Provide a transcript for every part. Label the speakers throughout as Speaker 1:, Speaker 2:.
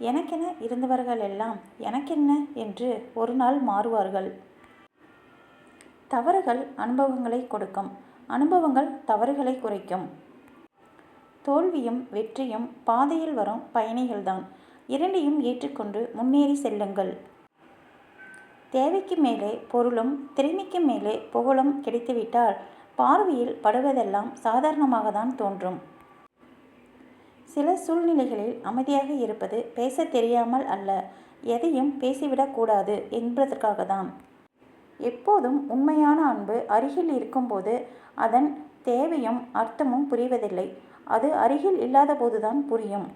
Speaker 1: எனக்கென இருந்தவர்கள் எல்லாம் எனக்கென்ன என்று ஒரு நாள் மாறுவார்கள். தவறுகள் அனுபவங்களை கொடுக்கும். அனுபவங்கள் தவறுகளை குறைக்கும். தோல்வியும் வெற்றியும் பாதையில் வரும் பயணிகள்தான். இரண்டையும் ஏற்றுக்கொண்டு முன்னேறி செல்லுங்கள். தேவைக்கு மேலே பொருளும் திறமைக்கு மேலே புகழும் கிடைத்துவிட்டால் பார்வையில் படுவதெல்லாம் சாதாரணமாக தான் தோன்றும். சில சூழ்நிலைகளில் அமைதியாக இருப்பது பேச தெரியாமல் அல்ல, எதையும் பேசிவிடக்கூடாது என்பதற்காக தான். எப்போதும் உண்மையான அன்பு அருகில் இருக்கும்போது அதன் தேவையும் அர்த்தமும் புரிவதில்லை. அது அருகில் இல்லாத போதுதான் புரியும்.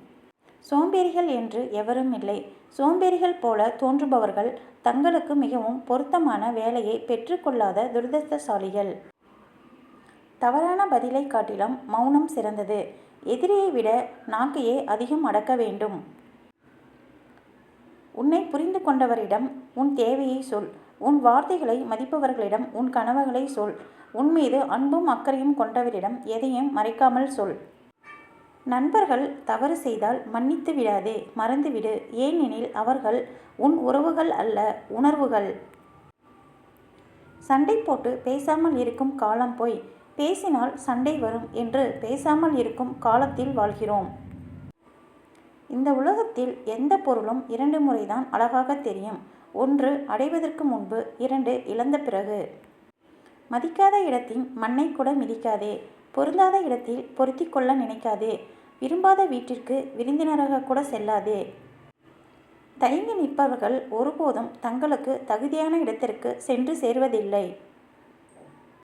Speaker 1: சோம்பேறிகள் என்று எவரும் இல்லை. சோம்பேறிகள் போல தோன்றுபவர்கள் தங்களுக்கு மிகவும் பொருத்தமான வேலையை பெற்றுக்கொள்ளாத துரதிர்ஷ்டசாலிகள். தவறான பதிலை காட்டிலும் மௌனம் சிறந்தது. எதிரியை விட நாக்கையே அதிகம் அடக்க வேண்டும். உன்னை புரிந்து கொண்டவரிடம் உன் தேவையை சொல். உன் வார்த்தைகளை மதிப்பவர்களிடம் உன் கனவுகளை சொல். உன் மீது அன்பும் அக்கறையும் கொண்டவரிடம் எதையும் மறைக்காமல் சொல். நண்பர்கள் தவறு செய்தால் மன்னித்து விடாதே, மறந்துவிடு. ஏனெனில் அவர்கள் உன் உறவுகள் அல்ல, உணர்வுகள். சண்டை போட்டு பேசாமல் இருக்கும் காலம் போய் பேசினால் சண்டை வரும் என்று பேசாமல் இருக்கும் காலத்தில் வாழ்கிறோம். இந்த உலகத்தில் எந்த பொருளும் 2 முறைதான் அழகாக தெரியும். 1 அடைவதற்கு முன்பு, 2 இழந்த பிறகு. மதிக்காத இடத்தின் மண்ணை கூட மிதிக்காதே. பொருந்தாத இடத்தில் பொருத்தி கொள்ள நினைக்காதே. விரும்பாத வீட்டிற்கு விருந்தினராக கூட செல்லாதே. தயங்கி நிற்பவர்கள் ஒருபோதும் தங்களுக்கு தகுதியான இடத்திற்கு சென்று சேர்வதில்லை.